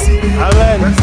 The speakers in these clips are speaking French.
Merci. Amen. Merci.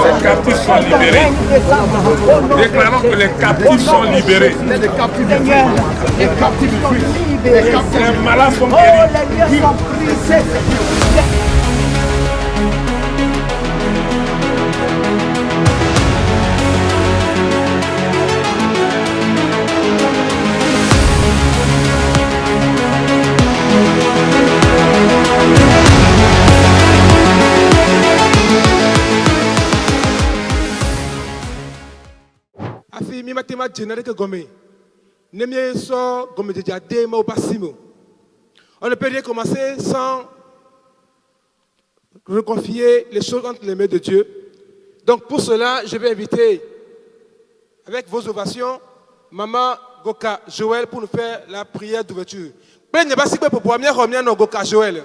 Les captifs sont libérés. Déclarons que les captifs sont libérés. Les captifs les captifs Les malades sont guéris. Afi mi matema générique gomme. Nemie so gomme de jade ma opasimo. On ne peut rien commencer sans reconfier les choses entre les mains de Dieu. Donc pour cela, je vais inviter avec vos ovations Maman Goka Joël pour nous faire la prière d'ouverture. Ben ne pas si pour pouvoir mieux revenir nos Goka Joël.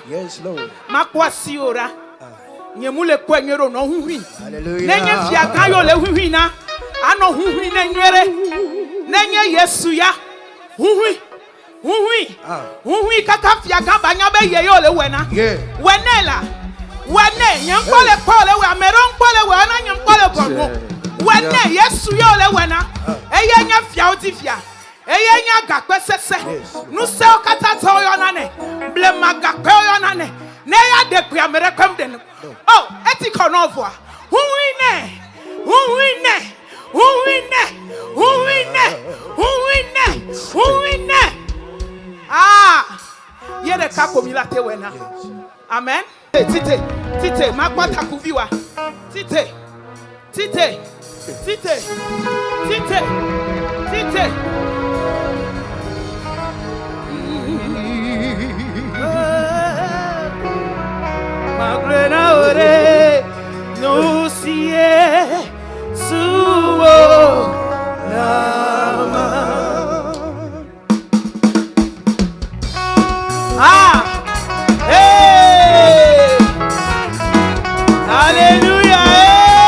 Yes, Lord. Makwasi ora. Nyemule kwenyero no huhui. Hallelujah. Nenye fiakayo le huhui na. Ano huhui nenyere. Nenye Yesu ya. Huhui. Huhui. Huhui kaka fiaka banyabe yeyo le wena. Yeah. Wenela. Wene nyempole pole we ameron pole we na nyempole bongo. Wene Yesu yo le wena. Eye nya fiauti fia. Eye nya gakpe sese. Nu se okata to yo nane. Blema gakpe yo nane. Ne ya de kwa mere kwam de. Oh, eti konovoa. Huine. Huine. Huine. Huine. Huine. Huine. Ah. Yere kako milate wena. Amen. Tite. Tite makwata kuviwa. Tite. Tite. Tite. Tite. Tite. Magrena ore no sie suo nama. Ah, hey, hallelujah. Hey.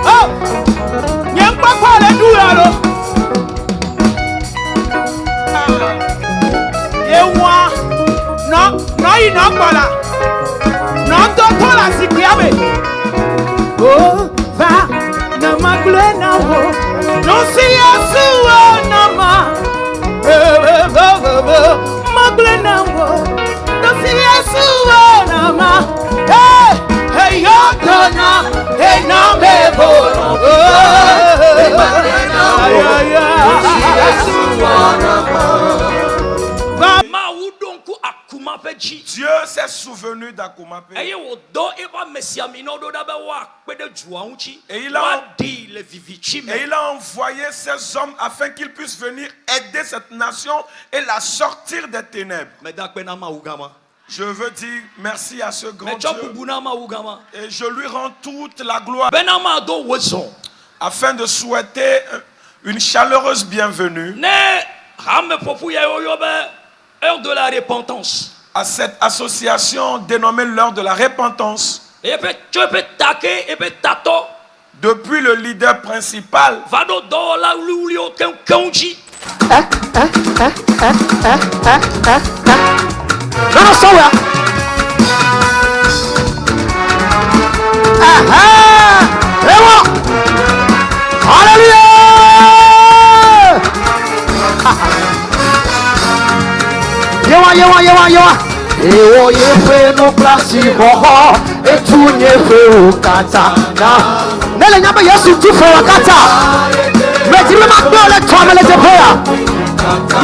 Oh, nyempa kwa le dualo. bola. Non toto la sikriabe. Oh, va, na magle na wo. Non si yasu na ma. Magle na wo. Non si yasu na ma. Hey, hey yo dona, hey na me bo. Dieu s'est souvenu d'Akumape. Et il a envoyé ces hommes afin qu'ils puissent venir aider cette nation et la sortir des ténèbres. Je veux dire merci à ce grand Dieu et je lui rends toute la gloire afin de souhaiter une chaleureuse bienvenue heure de la repentance à cette association dénommée l'heure de la repentance. Depuis le leader principal Ewo yefe no plasi boho etu nyefe ukata na nele nyamba Yesu tu for wakata metiri ma gbe ole to amele te prayer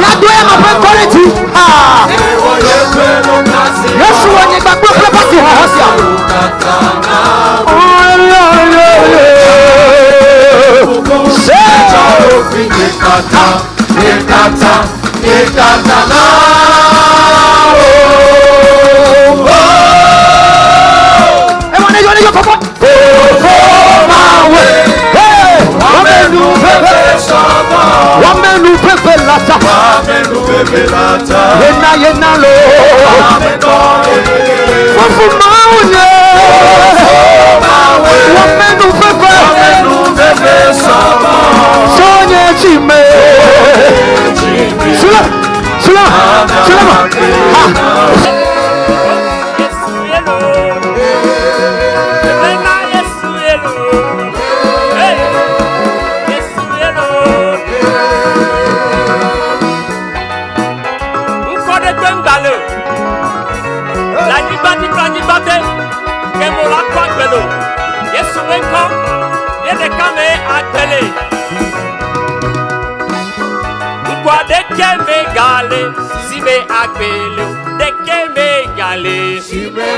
ya do e ma pe quality ah ewo yefe no plasi Yesu wonye gbagbo pe pasi ho hosia Ekata na Yena lo Fufu maunye Wamenu fefe Sonye chime Sula si me agbele de que me gale si me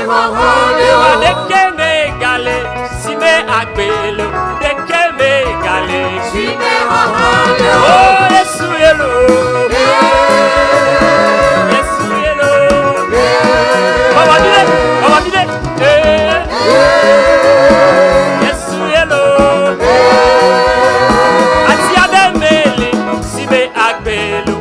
de que me gale si me agbele de que me gale si me oh Yesu yelo Yesu yelo Baba dile Yesu yelo atia de mele si me agbele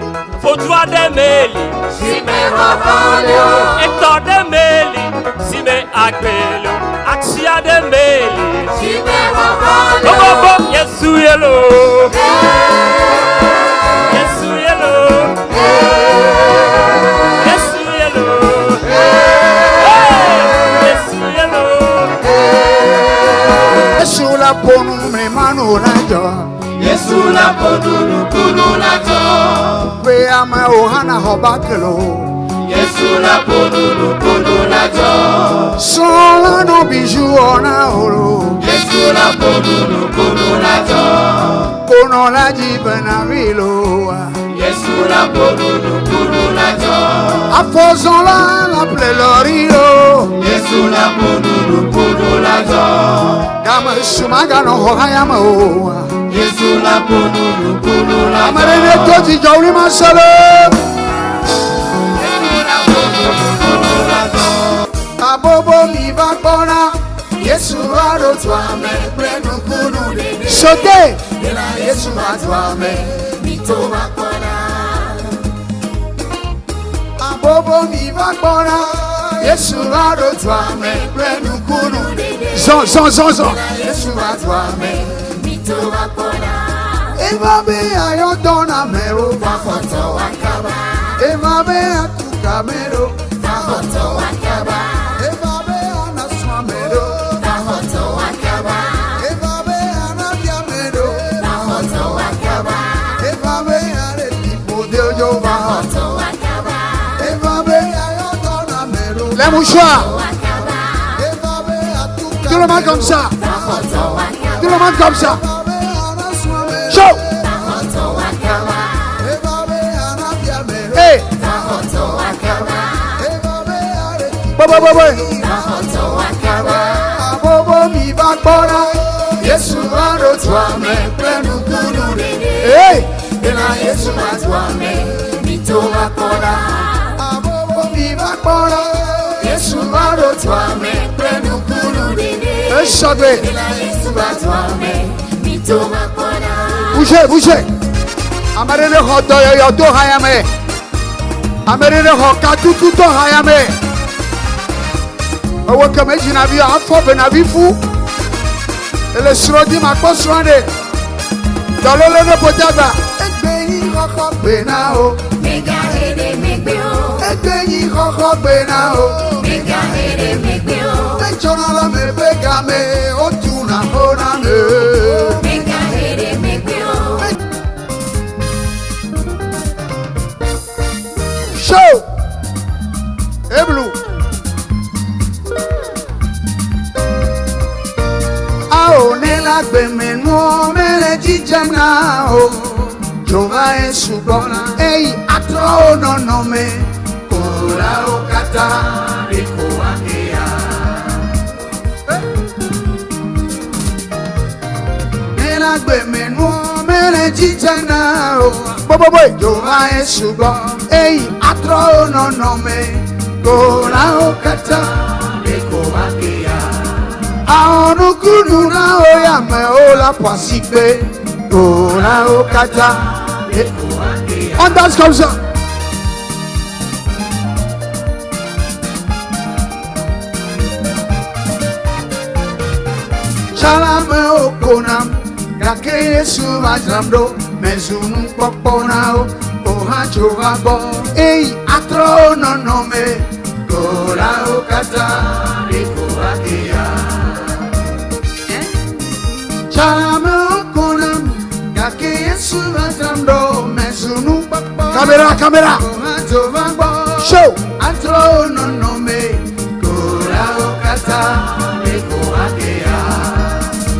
Fodua de meli, si me ravalio. Hector de meli, si me agbelo. Axia de meli, si me ravalio. Bobo, Yesu yelo. Yesu yelo. Yesu yelo. Yesu yelo. Yesu la ponu me manu na jo. Yesu la podulu kunu na to. We ama ohana hobakelo. Yesu la podulu kunu na to. Sola no biju ona oro. Yesu la podulu kunu na to. Kono la jibana vilo. Yesu la podulu kunu na to. Afozola la plelorio. Yesu la podulu kunu na to. Kama sumaga no hohayama oa. Yesu la podulu kunu na to. Amarene toji jawri masalo. Yesu la podulu kunu na to. Abobo mi va kona. Yesu aro tuame prenu kunu dede. Sote. Yesu atuame mito va kona. Abobo mi va kona. Yesu aro tuame prenu kunu dede. Zon. Yesu atuame. Ema be ayodona mero fa foto akaba. Ema be atuka mero fa Les mouchoirs. Tout le monde comme ça. Tout le monde comme ça. Chaud. Hey. Hey. Bougez, bougez. Amarene hoto yo to hayame. Amarene hoka tout hayame. Owo kame jina bi afo be na bi fu. Ele srodi ma ko swande. Dalole ne potaba. Egbeyin koko gbe na o. Mega ere megbe o. Egbeyin koko gbe na o. Mega ere megbe o. Bechona la me pega me o tu na hona me. Mega ere megbe o. Show. Eblu. Ao nela gbe me no mele jijana o. Jova esubona ei atro no me kora okata riko akea nela gbe menu mele jijana o boy Jova esubona ei atro no me kora okata riko akea aonu kunu na o ya me o la pasipe kora okata. On danse comme ça. Chalame okonam, gake sumajramdo, mezunu poponao, oha jovabo, ei atro no me, kora okata, riko akea. Chalame okonam, gake sumajramdo. Caméra. Show.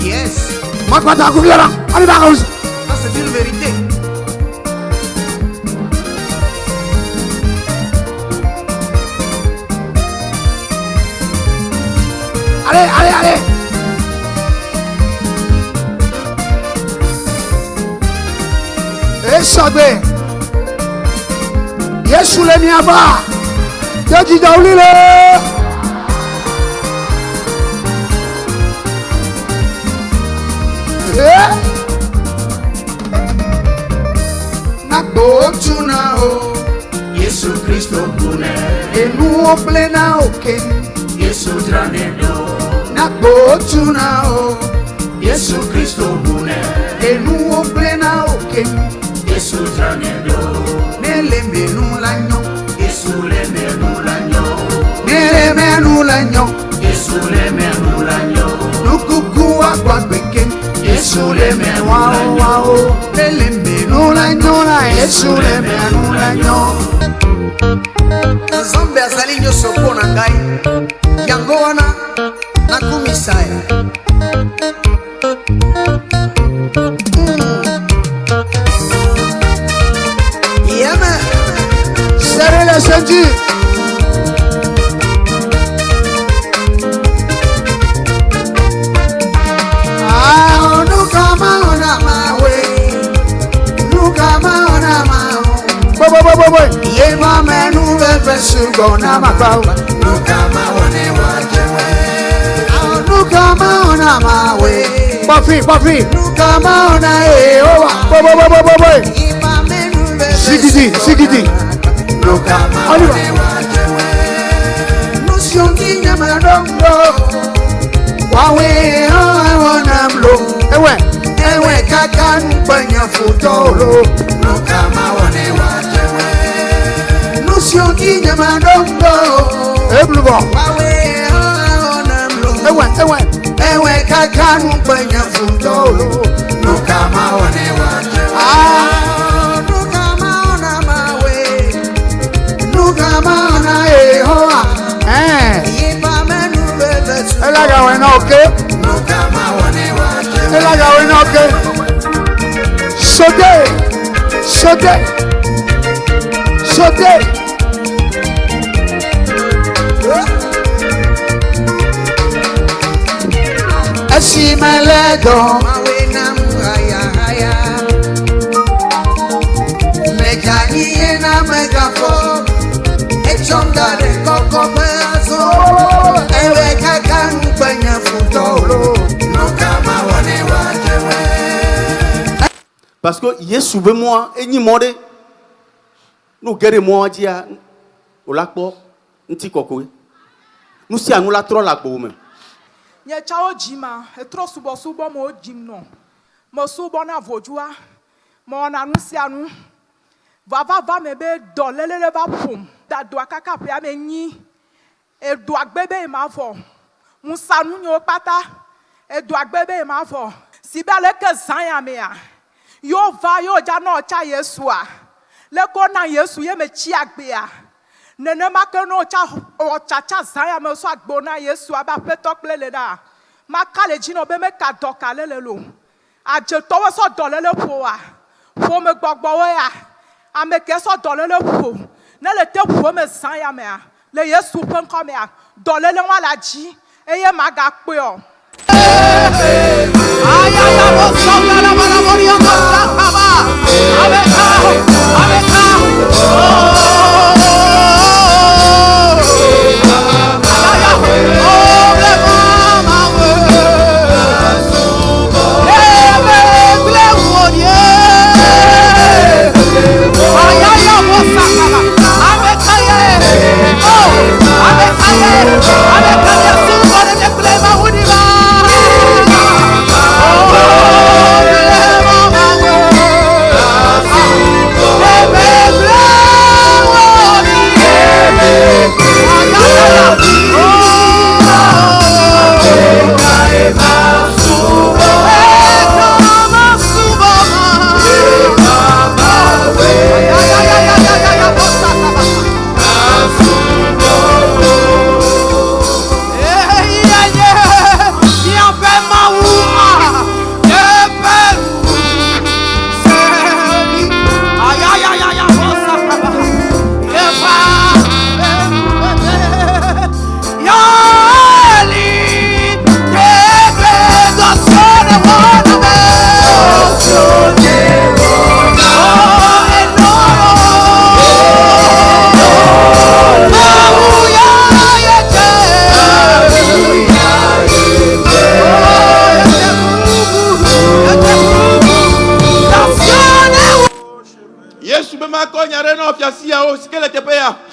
Yes. C'est une vérité. Allez. Et ça va. Yesu le miaba. Jaji daulile. Na tuna o. Yesu Kristo bune. Enu plena oke. Yesu dranedo. Na tuna o. Yesu Kristo bune. Enu plena oke. Yesu dranedo. Nele menu lanyo, Yesu le menu lanyo. Nele menu lanyo, Yesu le menu lanyo. Nukuku akwa beke, Yesu le menu lanyo. Nele menu lanyo la, Yesu le menu lanyo. Nzambe azali nyoso pona ngai, yango wana nakumisaya. Serrez les ceintures. Nous kama ona mawe. Ye mama nous veut sugona mabao. Nous kama one wajewe. Nous kama ona mawe. Papi. Nous kama ona owa. Sigidi. Nous sommes dignes madongo. Wawe wanamlo. Ewe kaka nupanya futolo. Nous sommes dignes madongo. subo. Ewe kakanu penya futolo. Nukama one waje. Nukama ona mawe. Nukama ona ehoa. Yipa menu bebe. Elaga wena okay. Nukama one waje. Elaga wena okay. Sote. Esimeledo mawena haya mejani na megafo echonda de kokomezo ewe kakan penya futolo no kama wane wajewe parce que yesu be moi eni mode nous gere moi dia olakpo nti kokowe nous si anu la tro la gbo me nye chao jima etro subo mo jim no mo subo na vojua mo na nusi anu va me be dolele va pum da do akaka pe amenyi e do agbebe ma fo musanu nyo pata e do agbebe ma fo sibale ke san ya me ya yo va yo ja no cha yesu a le ko na yesu ye me chi agbe a nene makeno cha zaya me so agbona yesu aba petok lele da makale jino be me ka doka lele lo aje towo so dolele po a po me gbogbo we a ameke so dolele po na le te po me zaya me a le yesu pen ko me a dolele wa la ji eye maga pe o ayaya bo so la bara mori o sa baba abeka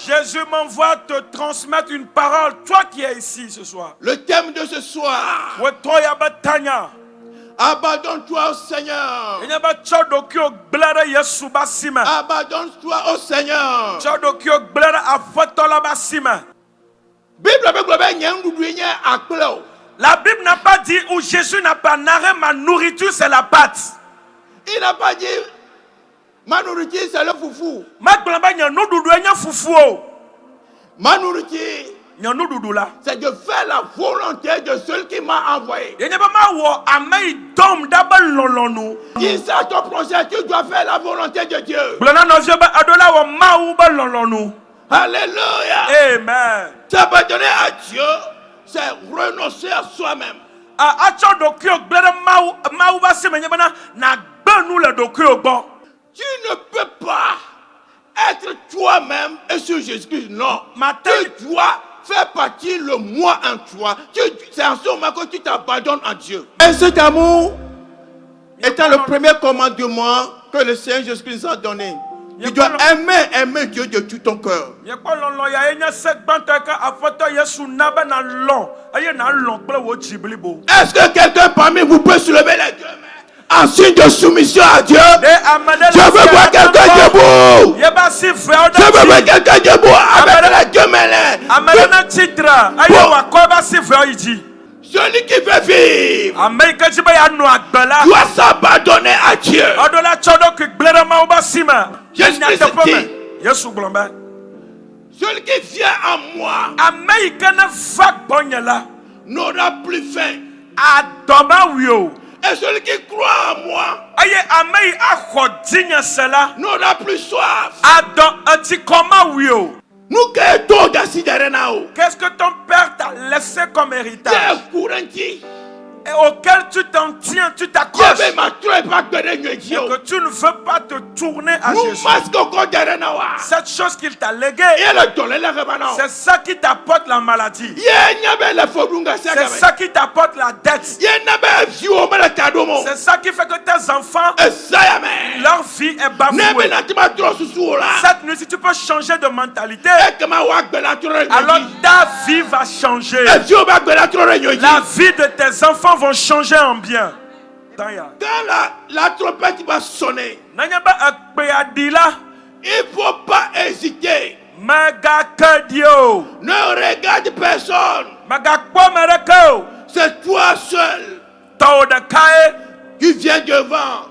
Jésus m'envoie te transmettre une parole, toi qui es ici ce soir. Le thème de ce soir. Abandonne-toi au Seigneur. Abandonne-toi au Seigneur. La Bible n'a pas dit, ou Jésus n'a pas narré, ma nourriture c'est la pâte. Il n'a pas dit ma nourriture c'est le foufou. Ma nourriture c'est de faire la volonté de celui qui m'a envoyé. Dis ça à ton prochain, tu dois faire la volonté de Dieu. Alléluia. Amen. S'abandonner à Dieu, c'est renoncer à soi-même. Tu ne peux pas être toi-même et sur Jésus-Christ. Non. Tu dois faire partie le moi en toi. C'est en ce moment que tu t'abandonnes à Dieu. Et cet amour étant le premier commandement que le Seigneur Jésus-Christ nous a donné. Tu dois aimer Dieu de tout ton cœur. Est-ce que quelqu'un parmi vous peut se lever les deux mains? en signe de soumission à Dieu. Je veux voir quelqu'un debout. Je veux voir quelqu'un debout avec la Dieu mêlée. Celui qui veut vivre doit s'abandonner à Dieu. Celui qui vient en moi n'aura plus faim. Et celui qui croit en moi n'aura plus soif. Qu'est-ce que ton père t'a laissé comme héritage et auquel tu t'en tiens, tu t'accroches et que tu ne veux pas te tourner à Jésus? Cette chose qu'il t'a léguée, c'est ça qui t'apporte la maladie, c'est ça qui t'apporte la dette, c'est ça qui fait que tes enfants, leur vie est bafouée. Cette nuit, si tu peux changer de mentalité, alors ta vie va changer. La vie de tes enfants vont changer en bien. Quand la trompette va sonner, il ne faut pas hésiter. Ne regarde personne. C'est toi seul qui viens devant.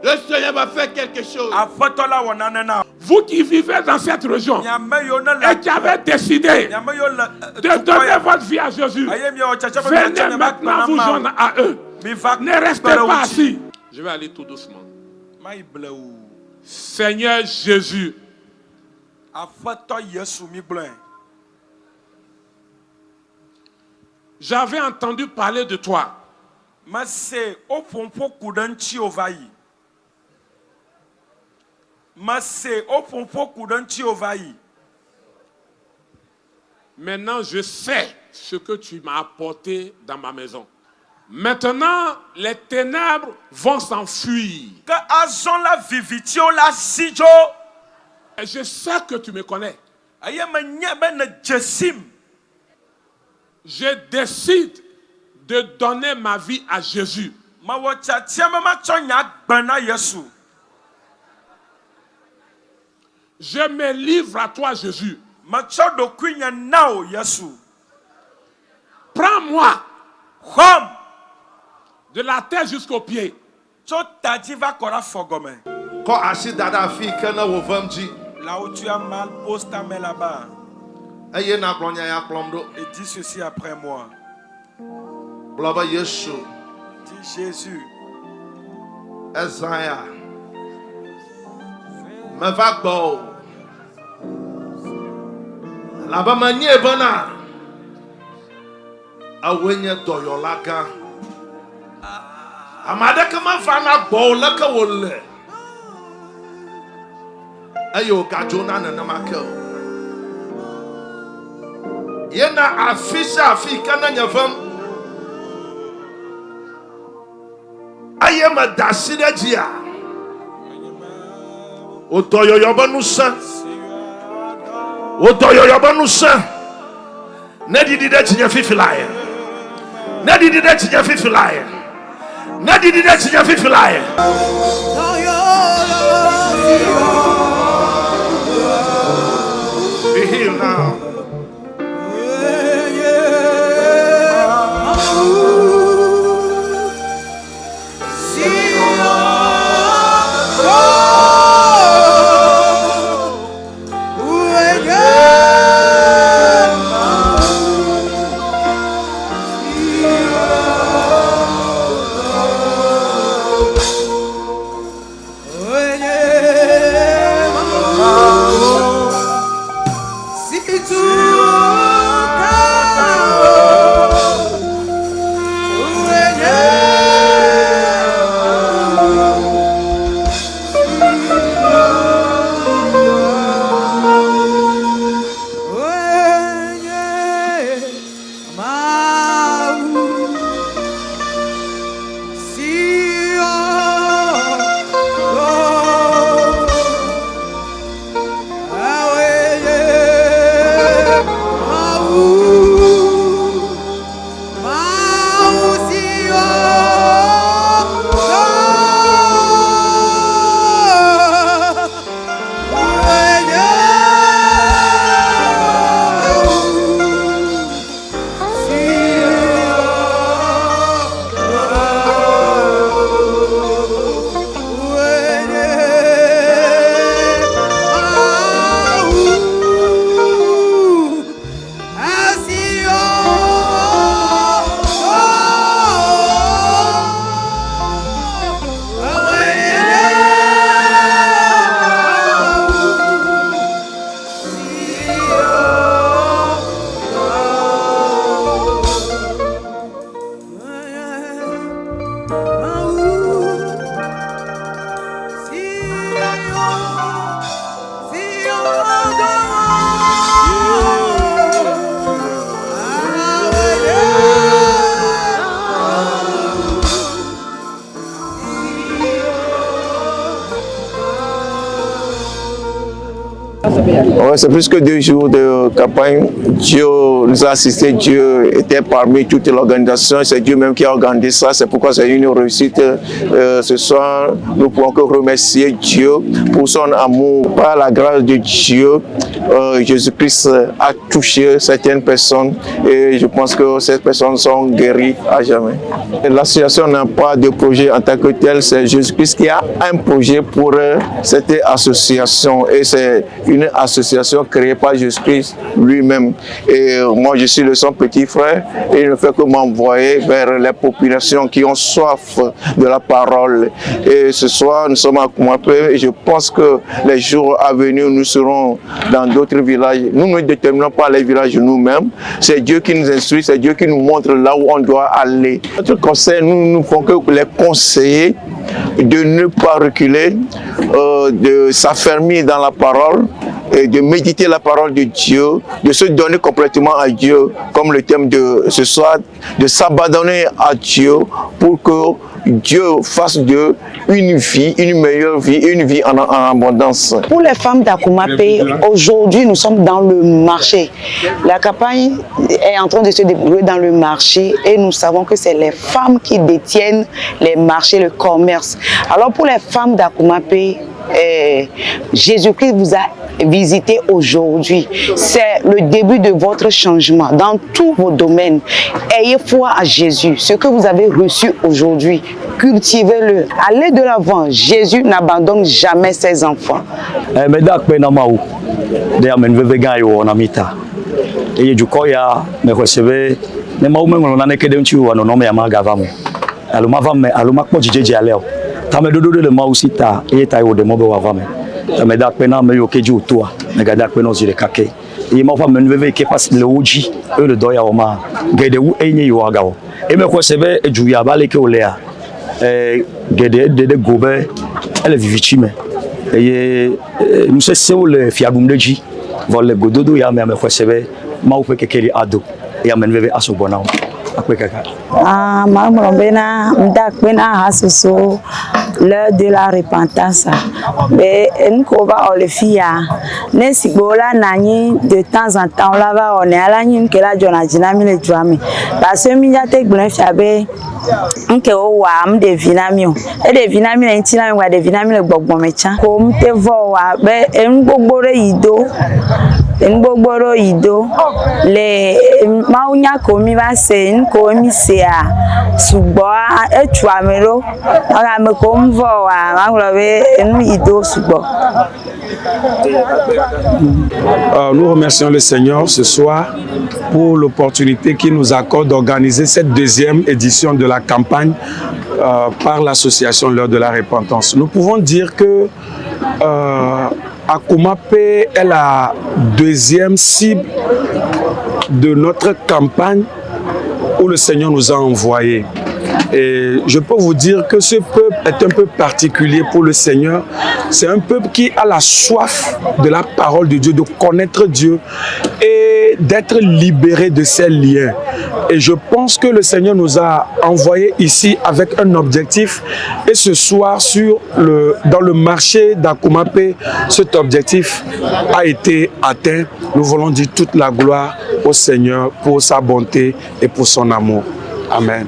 Le Seigneur va faire quelque chose. Vous qui vivez dans cette région et qui avez décidé de donner votre vie à Jésus, venez maintenant vous joindre à eux. Ne restez pas assis. Je vais aller tout doucement. Seigneur Jésus, j'avais entendu parler de toi. Maintenant, je sais ce que tu m'as apporté dans ma maison. Maintenant, les ténèbres vont s'enfuir. Et je sais que tu me connais. Je décide de donner ma vie à Jésus. Je me livre à toi, Jésus. Prends-moi de la tête jusqu'aux pieds. Là où tu as mal, pose ta main là-bas. Et dis ceci après moi. Dis Jésus. Me va go. La ba manye bana. Awenye doyolaga. Amada kama fana bo la ka wolle. Ayo ka jona na makel. Yena afisa afika na nyavam. Ayema dasida dia. Otoyo yobanusa. Otoyo yobanusa. Nedi de tinya fifilaya. Nedi de tinya fifilaya. Nedi de tinya fifilaya. Be healed now. Ouais, c'est plus que 2 jours de campagne. Dieu nous a assistés, Dieu était parmi toute l'organisation. C'est Dieu même qui a organisé ça. C'est pourquoi c'est une réussite. Ce soir, nous pouvons que remercier Dieu pour son amour. Par la grâce de Dieu, Jésus-Christ a touché certaines personnes et je pense que ces personnes sont guéries à jamais. L'association n'a pas de projet en tant que tel, c'est Jésus-Christ qui a un projet pour cette association et c'est une association créée par Jésus-Christ lui-même. Et moi je suis son petit frère et il ne fait que m'envoyer vers les populations qui ont soif de la parole. Et ce soir nous sommes à Koumape et je pense que les jours à venir nous serons dans d'autres villages. Nous ne déterminons pas les villages nous-mêmes, c'est Dieu qui nous instruit, c'est Dieu qui nous montre là où on doit aller. Notre conseil, nous ne faisons que les conseiller de ne pas reculer, de s'affermir dans la parole, et de méditer la parole de Dieu, de se donner complètement à Dieu, comme le thème de ce soir, de s'abandonner à Dieu pour que Dieu fasse d'eux une vie, une meilleure vie, une vie en abondance. Pour les femmes d'Akoumapé, aujourd'hui nous sommes dans le marché. La campagne est en train de se dérouler dans le marché et nous savons que c'est les femmes qui détiennent les marchés, le commerce. Alors pour les femmes d'Akoumapé, Jésus-Christ vous a visité aujourd'hui. C'est le début de votre changement dans tous vos domaines. Ayez foi à Jésus. Ce que vous avez reçu aujourd'hui, cultivez-le. Allez de l'avant. Jésus n'abandonne jamais ses enfants. Tameda pena me yokeji utua megada pena ozire kake e ma fa menveve ke pas le oji e le doya o ma gede wu enye yo agawo e me ko sebe ejuya bale ke olea gede de gobe ele vivichime e nous se le fiagumdeji volle gododo ya me ko sebe ma u pe kekeri ado ya menveve asobona Maman Mdakbena Hasoso, l'heure de la repentance. Mais nous va le fia. Nesibola nani de temps en temps on la va on est à la nuit que la jonadina mille drame. Parce que miliate blanc fiabe. Nke o wa am de vinamio. E de vinamio entina wa de vinamio gbogbo mecha. Ko mte vo wa be ngbogboro ido. Ngbogboro ido le maunya komi va se nkomi se a subo etu amero ora me ko mvo wa nglobe ido subo. Nous remercions le Seigneur ce soir pour l'opportunité qu'il nous accorde d'organiser cette deuxième édition de la campagne par l'association L'heure de la repentance. Nous pouvons dire que Akoumapé est la deuxième cible de notre campagne où le Seigneur nous a envoyés. Et je peux vous dire que ce peuple est un peuple particulier pour le Seigneur. C'est un peuple qui a la soif de la parole de Dieu, de connaître Dieu et d'être libéré de ses liens. Et je pense que le Seigneur nous a envoyés ici avec un objectif. Et ce soir, dans le marché d'Akoumapé, cet objectif a été atteint. Nous voulons dire toute la gloire au Seigneur pour sa bonté et pour son amour. Amen.